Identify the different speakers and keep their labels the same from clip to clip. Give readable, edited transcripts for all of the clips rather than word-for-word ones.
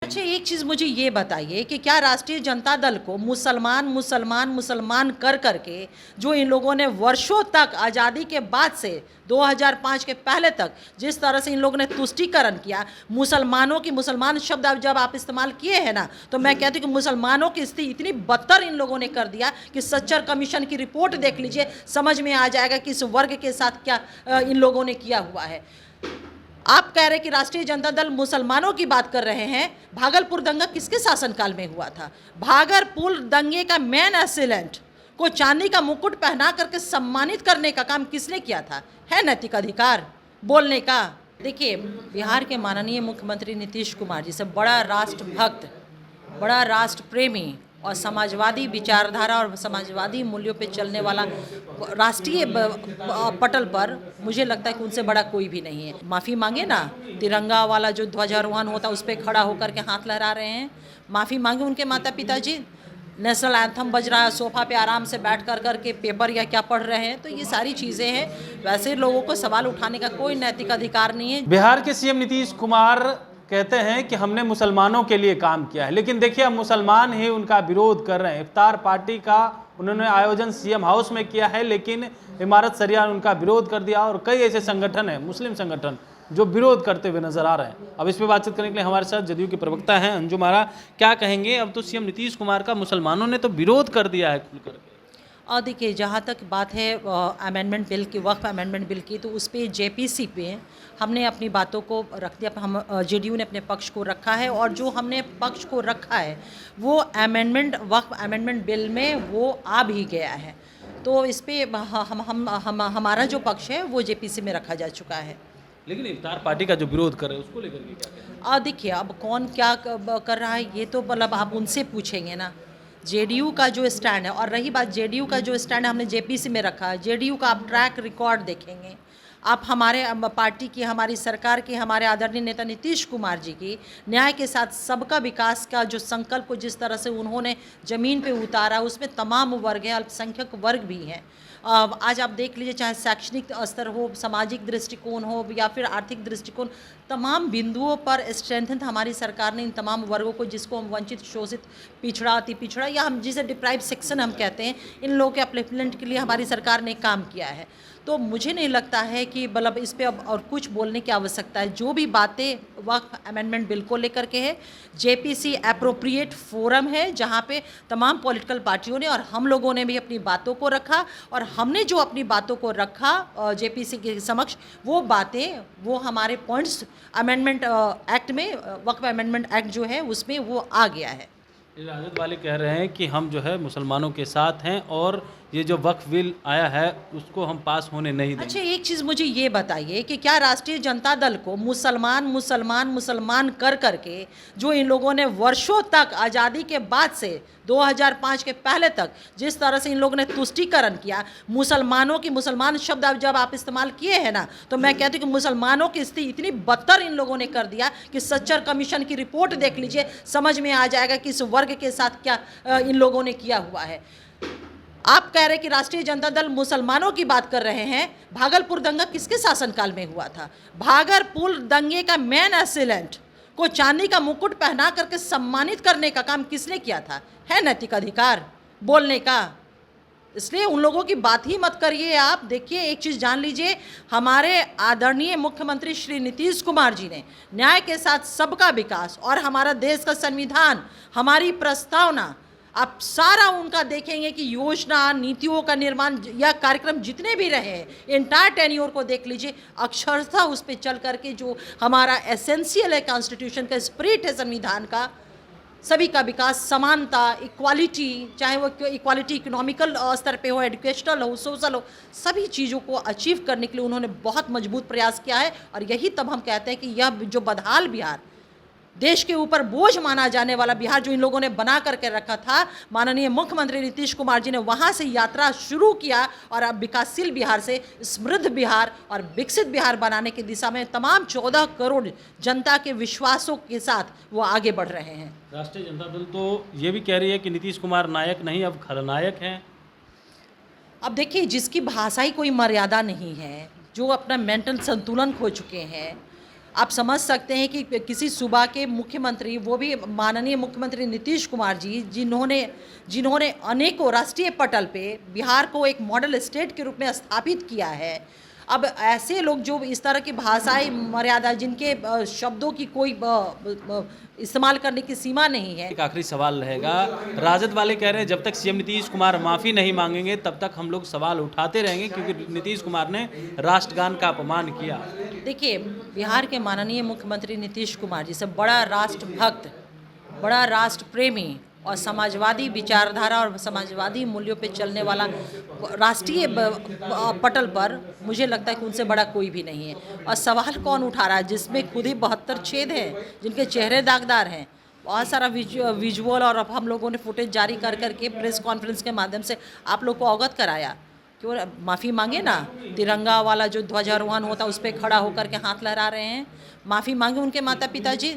Speaker 1: अच्छा, एक चीज़ मुझे ये बताइए कि क्या राष्ट्रीय जनता दल को मुसलमान मुसलमान मुसलमान कर करके जो इन लोगों ने वर्षों तक आज़ादी के बाद से 2005 के पहले तक जिस तरह से इन लोगों ने तुष्टीकरण किया, मुसलमानों की मुसलमान शब्द अब जब आप इस्तेमाल किए हैं ना, तो मैं कहती हूँ कि मुसलमानों की स्थिति इतनी बदतर इन लोगों ने कर दिया कि सच्चर कमीशन की रिपोर्ट देख लीजिए, समझ में आ जाएगा कि इस वर्ग के साथ क्या इन लोगों ने किया हुआ है। आप कह रहे हैं कि राष्ट्रीय जनता दल मुसलमानों की बात कर रहे हैं। भागलपुर दंगा किसके शासनकाल में हुआ था? भागलपुर दंगे का मेन असेलेंट को चांदी का मुकुट पहना करके सम्मानित करने का काम किसने किया था? है नैतिक अधिकार बोलने का? देखिए, बिहार के माननीय मुख्यमंत्री नीतीश कुमार जी से बड़ा राष्ट्रभक्त, बड़ा राष्ट्र प्रेमी और समाजवादी विचारधारा और समाजवादी मूल्यों पे चलने वाला राष्ट्रीय पटल पर मुझे लगता है कि उनसे बड़ा कोई भी नहीं है। माफ़ी मांगे ना, तिरंगा वाला जो ध्वजारोहण होता है उस पर खड़ा होकर के हाथ लहरा रहे हैं। माफ़ी मांगे उनके माता पिता जी। नेशनल एंथम बज रहा है, सोफा पे आराम से बैठ कर के पेपर या क्या पढ़ रहे हैं। तो ये सारी चीज़ें हैं। वैसे लोगों को सवाल उठाने का कोई नैतिक अधिकार नहीं है।
Speaker 2: बिहार के सीएम नीतीश कुमार कहते हैं कि हमने मुसलमानों के लिए काम किया है, लेकिन देखिए अब मुसलमान ही उनका विरोध कर रहे हैं। इफ्तार पार्टी का उन्होंने आयोजन सीएम हाउस में किया है, लेकिन इमारत शरिया ने उनका विरोध कर दिया और कई ऐसे संगठन हैं, मुस्लिम संगठन, जो विरोध करते हुए नजर आ रहे हैं। अब इस पर बातचीत करने के लिए हमारे साथ जदयू के प्रवक्ता हैं अंजुम आरा। क्या कहेंगे? अब तो सीएम नीतीश कुमार का मुसलमानों ने तो विरोध कर दिया है खुलकर के।
Speaker 1: और देखिए, जहाँ तक बात है अमेंडमेंट बिल की, वक्फ अमेंडमेंट बिल की, तो उस पर जेपीसी पे हमने अपनी बातों को रख दिया। हम जेडीयू ने अपने पक्ष को रखा है और जो हमने पक्ष को रखा है वो अमेंडमेंट वक्फ अमेंडमेंट बिल में वो आ भी गया है। तो इस पर हमारा जो पक्ष है वो जेपीसी में रखा जा चुका है।
Speaker 2: लेकिन इफ्तार पार्टी का जो विरोध कर रहे हैं उसको लेकर के क्या कहें?
Speaker 1: देखिए, अब कौन क्या कर रहा है ये तो मतलब आप उनसे पूछेंगे ना। जेडीयू का जो स्टैंड है, और रही बात जेडीयू का जो स्टैंड है हमने जेपीसी में रखा है, जेडीयू का आप ट्रैक रिकॉर्ड देखेंगे, आप हमारे पार्टी की, हमारी सरकार की, हमारे आदरणीय नेता नीतीश कुमार जी की न्याय के साथ सबका विकास का जो संकल्प को जिस तरह से उन्होंने ज़मीन पे उतारा, उसमें तमाम वर्ग हैं, अल्पसंख्यक वर्ग भी हैं। आज आप देख लीजिए, चाहे शैक्षणिक स्तर हो, सामाजिक दृष्टिकोण हो या फिर आर्थिक दृष्टिकोण, तमाम बिंदुओं पर स्ट्रेंथन हमारी सरकार ने इन तमाम वर्गों को, जिसको हम वंचित, शोषित, पिछड़ा, अति पिछड़ा या हम जिसे डिप्राइव सेक्शन हम कहते हैं, इन लोगों के अपलिफ्टमेंट के लिए हमारी सरकार ने काम किया है। तो मुझे नहीं लगता है कि मतलब इस पे अब और कुछ बोलने की आवश्यकता है। जो भी बातें वक्फ अमेंडमेंट बिल को लेकर के है, जेपीसी एप्रोप्रिएट फोरम है जहां पे तमाम पॉलिटिकल पार्टियों ने और हम लोगों ने भी अपनी बातों को रखा, और हमने जो अपनी बातों को रखा जेपीसी के समक्ष, वो बातें, वो हमारे पॉइंट्स अमेंडमेंट एक्ट में, वक्फ अमेंडमेंट एक्ट जो है उसमें वो आ गया है।
Speaker 2: राजद वाले कह रहे हैं कि हम जो है मुसलमानों के साथ हैं और ये जो वक्फ बिल आया है उसको हम पास होने नहीं देंगे।
Speaker 1: अच्छा, एक चीज़ मुझे ये बताइए कि क्या राष्ट्रीय जनता दल को मुसलमान मुसलमान मुसलमान कर करके जो इन लोगों ने वर्षों तक आज़ादी के बाद से 2005 के पहले तक जिस तरह से इन लोगों ने तुष्टीकरण किया, मुसलमानों की मुसलमान शब्द अब जब आप इस्तेमाल किए हैं ना, तो मैं कहती हूँ कि मुसलमानों की स्थिति इतनी बदतर इन लोगों ने कर दिया कि सच्चर कमीशन की रिपोर्ट देख लीजिए, समझ में आ जाएगा कि इस वर्ग के साथ क्या इन लोगों ने किया हुआ है। आप कह रहे हैं कि राष्ट्रीय जनता दल मुसलमानों की बात कर रहे हैं। भागलपुर दंगा किसके शासनकाल में हुआ था? भागलपुर दंगे का मेन असेलेंट को चांदी का मुकुट पहना करके सम्मानित करने का काम किसने किया था? है नैतिक अधिकार बोलने का? इसलिए उन लोगों की बात ही मत करिए आप। देखिए, एक चीज़ जान लीजिए, हमारे आदरणीय मुख्यमंत्री श्री नीतीश कुमार जी ने न्याय के साथ सबका विकास और हमारा देश का संविधान, हमारी प्रस्तावना, आप सारा उनका देखेंगे कि योजना, नीतियों का निर्माण या कार्यक्रम जितने भी रहे हैं, एंटायर टेन्योर को देख लीजिए, अक्षरशः उस पर चल करके जो हमारा एसेंशियल है, कॉन्स्टिट्यूशन का स्पिरिट है संविधान का, सभी का विकास, समानता, इक्वालिटी, चाहे वो इक्वालिटी इकोनॉमिकल स्तर पे हो, एजुकेशनल हो, सोशल हो, सभी चीज़ों को अचीव करने के लिए उन्होंने बहुत मजबूत प्रयास किया है। और यही तब हम कहते हैं कि यह जो बदहाल बिहार, देश के ऊपर बोझ माना जाने वाला बिहार जो इन लोगों ने बना करके रखा था, माननीय मुख्यमंत्री नीतीश कुमार जी ने वहां से यात्रा शुरू किया और अब विकासशील बिहार से समृद्ध बिहार और विकसित बिहार बनाने की दिशा में तमाम 14 करोड़ जनता के विश्वासों के साथ वो आगे बढ़ रहे हैं।
Speaker 2: राष्ट्रीय जनता दल तो ये भी कह रही है कि नीतीश कुमार नायक नहीं, अब खलनायक हैं।
Speaker 1: अब देखिए, जिसकी भाषा ही कोई मर्यादा नहीं है, जो अपना मेंटल संतुलन खो चुके हैं, आप समझ सकते हैं कि किसी सूबा के मुख्यमंत्री, वो भी माननीय मुख्यमंत्री नीतीश कुमार जी, जिन्होंने अनेकों राष्ट्रीय पटल पे बिहार को एक मॉडल स्टेट के रूप में स्थापित किया है, अब ऐसे लोग जो इस तरह की भाषाई मर्यादा, जिनके शब्दों की कोई इस्तेमाल करने की सीमा नहीं है।
Speaker 2: एक आखिरी सवाल रहेगा, राजद वाले कह रहे हैं जब तक सीएम नीतीश कुमार माफ़ी नहीं मांगेंगे तब तक हम लोग सवाल उठाते रहेंगे, क्योंकि नीतीश कुमार ने राष्ट्रगान का अपमान किया।
Speaker 1: देखिए, बिहार के माननीय मुख्यमंत्री नीतीश कुमार जी से बड़ा राष्ट्रभक्त, बड़ा राष्ट्र प्रेमी और समाजवादी विचारधारा और समाजवादी मूल्यों पे चलने वाला राष्ट्रीय पटल पर मुझे लगता है कि उनसे बड़ा कोई भी नहीं है। और सवाल कौन उठा रहा है, जिसमें खुद ही 72 छेद हैं, जिनके चेहरे दागदार हैं, बहुत सारा विजुअल और अब हम लोगों ने फुटेज जारी कर करके प्रेस कॉन्फ्रेंस के माध्यम से आप लोग को अवगत कराया। क्यों माफ़ी मांगे ना, तिरंगा वाला जो ध्वजारोहण होता है उस पर खड़ा होकर के हाथ लहरा रहे हैं, माफ़ी मांगे उनके माता पिता जी।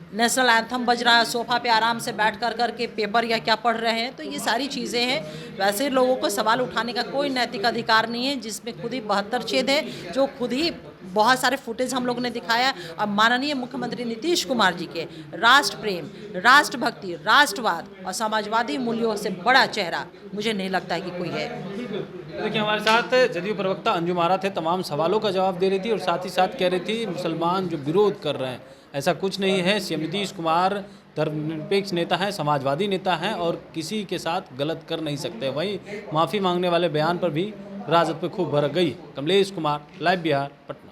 Speaker 1: नेशनल एंथम बज रहा है, सोफ़ा पे आराम से बैठ कर के पेपर या क्या पढ़ रहे हैं, तो ये सारी चीज़ें हैं। वैसे लोगों को सवाल उठाने का कोई नैतिक अधिकार नहीं है, जिसमें खुद ही 72 छेद है, जो खुद ही बहुत सारे फुटेज हम लोग ने दिखाया। और माननीय मुख्यमंत्री नीतीश कुमार जी के राष्ट्र प्रेम, राष्ट्रभक्ति, राष्ट्रवाद और समाजवादी मूल्यों से बड़ा चेहरा मुझे नहीं लगता है कि कोई है।
Speaker 2: देखिए, हमारे साथ जदयू प्रवक्ता अंजुम आरा थे, तमाम सवालों का जवाब दे रही थी और साथ ही साथ कह रही थी मुसलमान जो विरोध कर रहे हैं, ऐसा कुछ नहीं है। सीएम नीतीश कुमार धर्मनिरपेक्ष नेता हैं, समाजवादी नेता हैं और किसी के साथ गलत कर नहीं सकते। वहीं माफ़ी मांगने वाले बयान पर भी राजद पे खूब भड़क गई। कमलेश कुमार, लाइव बिहार, पटना।